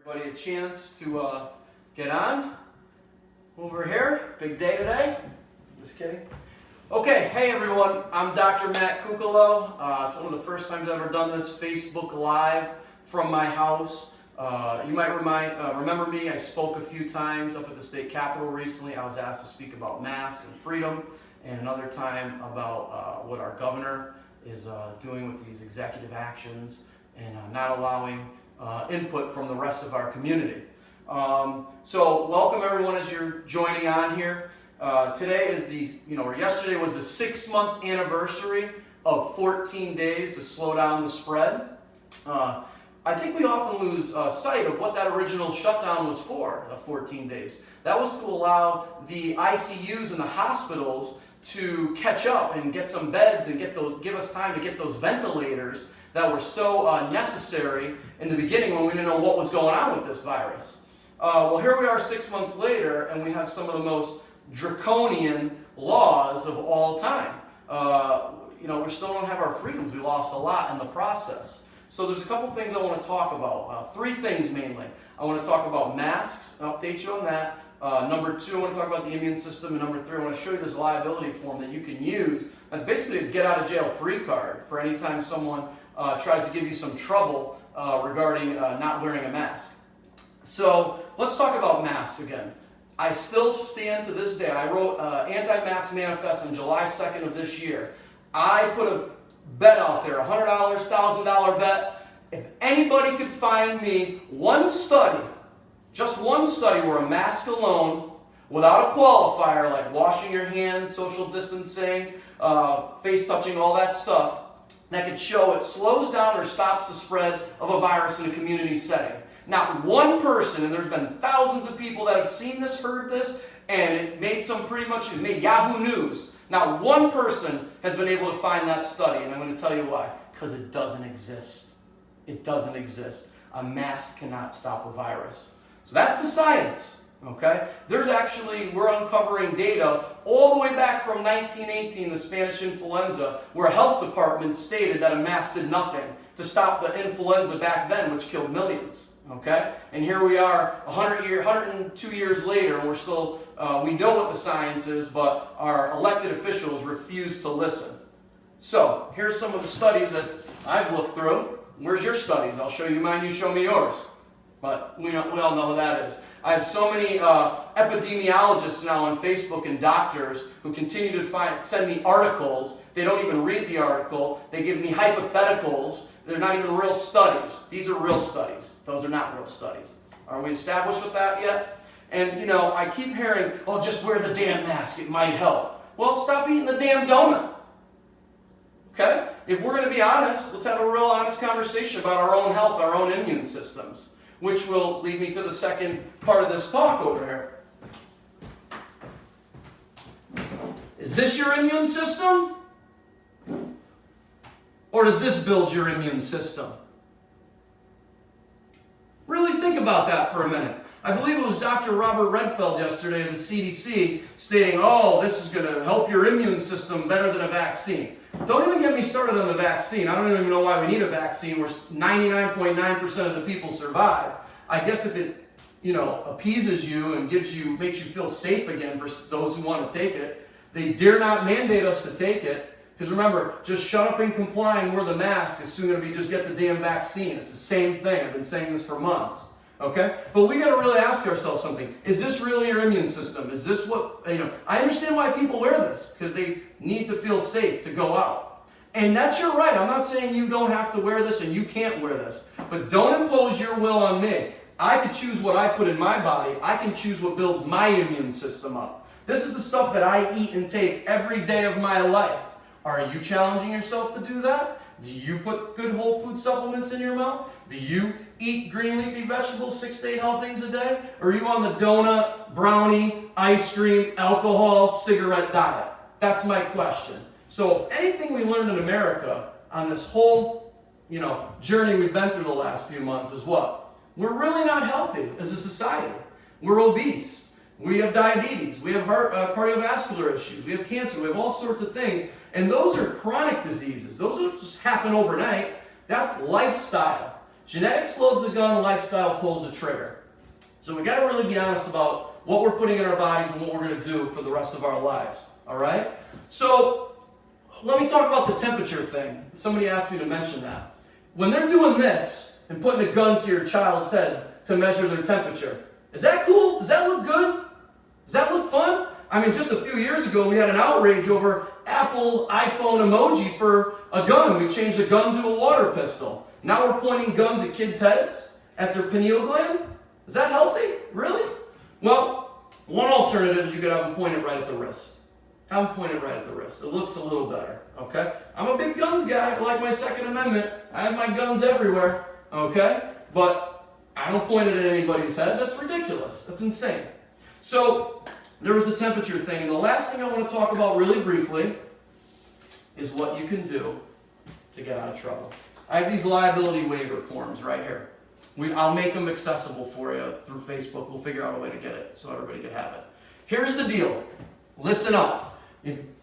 Everybody a chance to get on over here. Big day today. Just kidding. Okay, hey everyone, I'm Dr. Matt Kukalo. It's one of the first times I've ever done this Facebook Live from my house. You might remember me. I spoke a few times up at the state capitol recently. I was asked to speak about masks and freedom, and another time about what our governor is doing with these executive actions and not allowing input from the rest of our community. So welcome everyone as you're joining on here. Today is yesterday was the 6-month anniversary of 14 days to slow down the spread. I think we often lose sight of what that original shutdown was for, 14 days. That was to allow the ICUs and the hospitals to catch up and get some beds and give us time to get those ventilators that were so necessary in the beginning when we didn't know what was going on with this virus. Well, here we are 6 months later, and we have some of the most draconian laws of all time. We still don't have our freedoms. We lost a lot in the process. So there's a couple things I want to talk about. 3 things mainly. I want to talk about masks, and update you on that. Number 2, I want to talk about the immune system. And number 3, I want to show you this liability form that you can use. That's basically a get out of jail free card for any time someone tries to give you some trouble regarding not wearing a mask. So let's talk about masks again. I still stand to this day. I wrote anti-mask manifest on July 2nd of this year. I put a bet out there, $100, $1,000 bet. If anybody could find me one study, just one study where a mask alone, without a qualifier like washing your hands, social distancing, face touching, all that stuff, that could show it slows down or stops the spread of a virus in a community setting. Not one person, and there's been thousands of people that have seen this, heard this, and it made it made Yahoo News. Not one person has been able to find that study, and I'm going to tell you why. Because it doesn't exist. It doesn't exist. A mask cannot stop a virus. So that's the science. Okay? We're uncovering data all the way back from 1918, the Spanish influenza, where a health department stated that a mask did nothing to stop the influenza back then, which killed millions. Okay? And here we are 102 years later, and we're still, we know what the science is, but our elected officials refuse to listen. So, here's some of the studies that I've looked through. Where's your studies? I'll show you mine, you show me yours. But we all know who that is. I have so many epidemiologists now on Facebook and doctors who continue to send me articles. They don't even read the article. They give me hypotheticals. They're not even real studies. These are real studies. Those are not real studies. Are we established with that yet? And, I keep hearing, oh, just wear the damn mask. It might help. Well, stop eating the damn donut. Okay? If we're going to be honest, let's have a real honest conversation about our own health, our own immune systems, which will lead me to the second part of this talk over here. Is this your immune system? Or does this build your immune system? Really think about that for a minute. I believe it was Dr. Robert Redfield yesterday of the CDC stating, oh, this is going to help your immune system better than a vaccine. Don't even get me started on the vaccine. I don't even know why we need a vaccine where 99.9% of the people survive. I guess if it, appeases you and makes you feel safe again for those who want to take it. They dare not mandate us to take it. Because remember, just shut up and comply and wear the mask is soon going to be just get the damn vaccine. It's the same thing. I've been saying this for months. Okay? But we got to really ask ourselves something. Is this really your immune system? Is this what, I understand why people wear this. Because they need to feel safe to go out. And that's your right. I'm not saying you don't have to wear this and you can't wear this. But don't impose your will on me. I can choose what I put in my body. I can choose what builds my immune system up. This is the stuff that I eat and take every day of my life. Are you challenging yourself to do that? Do you put good whole food supplements in your mouth? Do you eat green leafy vegetables 6 to 8 helpings a day? Or are you on the donut, brownie, ice cream, alcohol, cigarette diet? That's my question. So if anything we learned in America on this whole, journey we've been through the last few months is what? We're really not healthy as a society. We're obese. We have diabetes. We have cardiovascular issues. We have cancer. We have all sorts of things. And those are chronic diseases. Those don't just happen overnight. That's lifestyle. Genetics loads the gun, lifestyle pulls the trigger. So we got to really be honest about what we're putting in our bodies and what we're going to do for the rest of our lives. All right? So let me talk about the temperature thing. Somebody asked me to mention that. When they're doing this and putting a gun to your child's head to measure their temperature, is that cool? Does that look good? Does that look fun? I mean, just a few years ago, we had an outrage over Apple iPhone emoji for a gun. We changed a gun to a water pistol. Now we're pointing guns at kids' heads, at their pineal gland. Is that healthy? Really? Well, one alternative is you could have them pointed right at the wrist. Have them pointed right at the wrist. It looks a little better, okay? I'm a big guns guy. I like my Second Amendment. I have my guns everywhere, okay? But I don't point it at anybody's head. That's ridiculous. That's insane. So there was the temperature thing. And the last thing I want to talk about really briefly is what you can do to get out of trouble. I have these liability waiver forms right here. I'll make them accessible for you through Facebook. We'll figure out a way to get it so everybody can have it. Here's the deal. Listen up.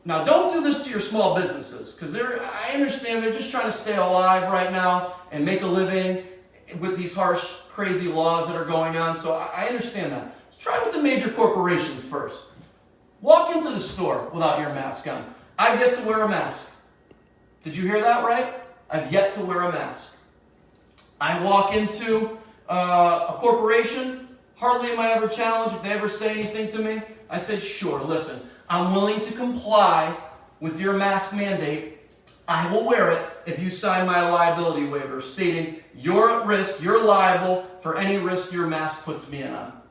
Now, don't do this to your small businesses, because I understand they're just trying to stay alive right now and make a living with these harsh, crazy laws that are going on. So I understand that. Try with the major corporations first. Walk into the store without your mask on. I've yet to wear a mask. Did you hear that right? I've yet to wear a mask. I walk into a corporation, hardly am I ever challenged. If they ever say anything to me, I say, sure, listen, I'm willing to comply with your mask mandate. I will wear it if you sign my liability waiver stating you're at risk, you're liable for any risk your mask puts me in on.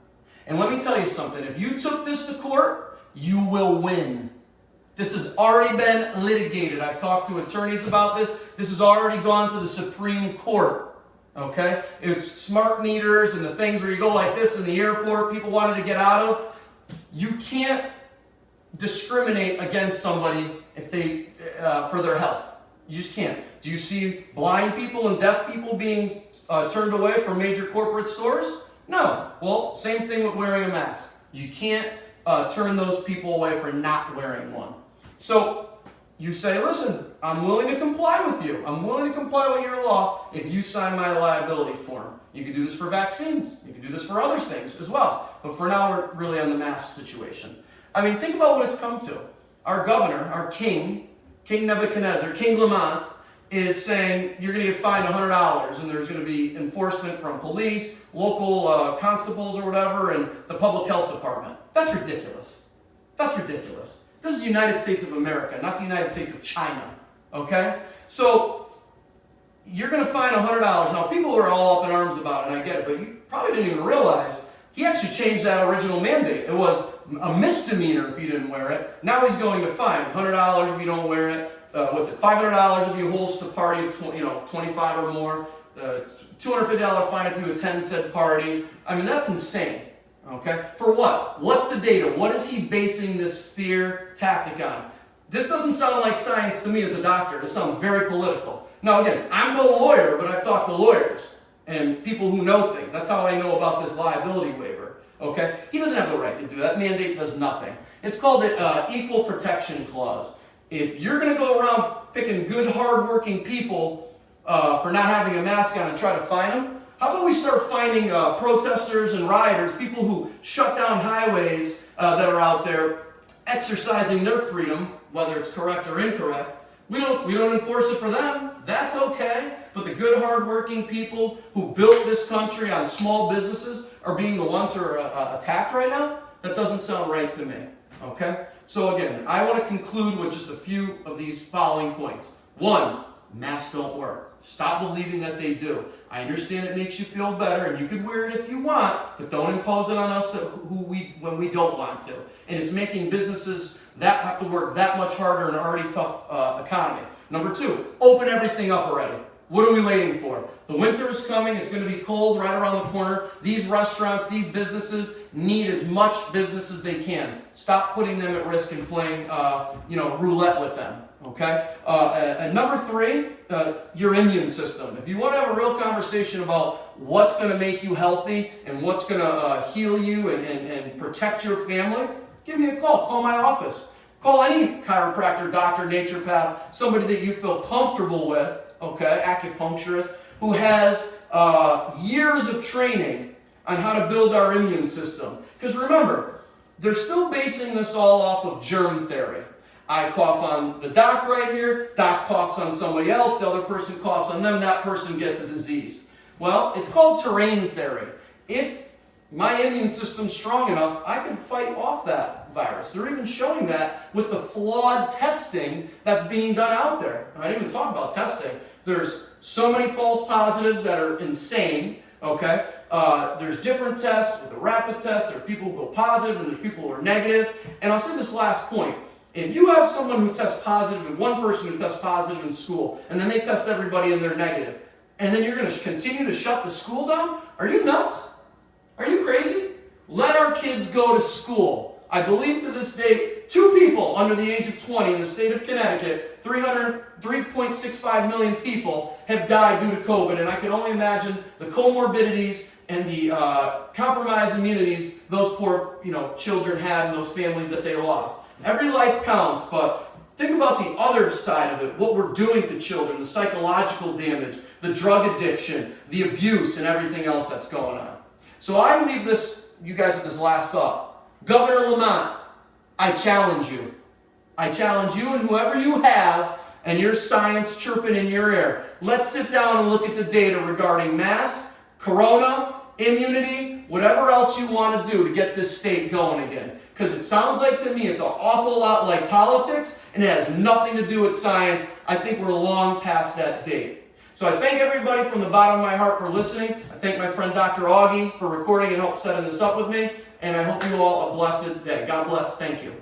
And let me tell you something, if you took this to court, you will win. This has already been litigated. I've talked to attorneys about this. This has already gone to the Supreme Court. Okay? It's smart meters and the things where you go like this in the airport people wanted to get out of. You can't discriminate against somebody if they for their health. You just can't. Do you see blind people and deaf people being turned away from major corporate stores? No. Well, same thing with wearing a mask. You can't turn those people away for not wearing one. So you say, listen, I'm willing to comply with you. I'm willing to comply with your law if you sign my liability form. You can do this for vaccines. You can do this for other things as well. But for now, we're really on the mask situation. I mean, think about what it's come to. Our governor, our king, King Nebuchadnezzar, King Lamont, is saying you're going to get fined $100 and there's going to be enforcement from police, local constables or whatever, and the public health department. That's ridiculous. That's ridiculous. This is the United States of America, not the United States of China. Okay? So you're going to fine $100. Now, people are all up in arms about it, and I get it, but you probably didn't even realize he actually changed that original mandate. It was a misdemeanor if you didn't wear it. Now he's going to fine $100 if you don't wear it. $500 if you host a party of 25 or more. $250 fine if you attend said party. I mean, that's insane. Okay? For what? What's the data? What is he basing this fear tactic on? This doesn't sound like science to me as a doctor. This sounds very political. Now, again, I'm no lawyer, but I've talked to lawyers and people who know things. That's how I know about this liability waiver. Okay? He doesn't have the right to do that. Mandate does nothing. It's called the Equal Protection Clause. If you're going to go around picking good, hard-working people for not having a mask on and try to fine them, how about we start fining protesters and rioters, people who shut down highways that are out there exercising their freedom, whether it's correct or incorrect. We don't enforce it for them. That's okay. But the good, hard-working people who built this country on small businesses are being the ones who are attacked right now? That doesn't sound right to me. Okay? So again, I want to conclude with just a few of these following points. 1, masks don't work. Stop believing that they do. I understand it makes you feel better, and you can wear it if you want, but don't impose it on us when we don't want to. And it's making businesses that have to work that much harder in an already tough economy. Number 2, open everything up already. What are we waiting for? The winter is coming. It's going to be cold right around the corner. These restaurants, these businesses need as much business as they can. Stop putting them at risk and playing, roulette with them. Okay? And number 3, your immune system. If you want to have a real conversation about what's going to make you healthy and what's going to heal you and protect your family, give me a call. Call my office. Call any chiropractor, doctor, naturopath, somebody that you feel comfortable with, okay, acupuncturist, who has years of training on how to build our immune system. Because remember, they're still basing this all off of germ theory. I cough on the doc right here, doc coughs on somebody else, the other person coughs on them, that person gets a disease. Well, it's called terrain theory. If my immune system's strong enough, I can fight off that virus. They're even showing that with the flawed testing that's being done out there. I didn't even talk about testing. There's so many false positives that are insane, okay? There's different tests, with the rapid test, there are people who go positive and there's people who are negative. And I'll say this last point. If you have someone who tests positive and one person who tests positive in school, and then they test everybody and they're negative, and then you're going to continue to shut the school down? Are you nuts? Are you crazy? Let our kids go to school. I believe to this day, 2 people under the age of 20 in the state of Connecticut, 3.65 million people have died due to COVID, and I can only imagine the comorbidities and the compromised immunities those poor children had and those families that they lost. Every life counts, but think about the other side of it, what we're doing to children, the psychological damage, the drug addiction, the abuse, and everything else that's going on. So I leave you guys with this last thought. Governor Lamont, I challenge you. I challenge you and whoever you have and your science chirping in your ear. Let's sit down and look at the data regarding masks, corona, immunity, whatever else you want to do to get this state going again. Because it sounds like to me it's an awful lot like politics and it has nothing to do with science. I think we're long past that date. So I thank everybody from the bottom of my heart for listening. I thank my friend Dr. Augie for recording and help setting this up with me. And I hope you all a blessed day. God bless. Thank you.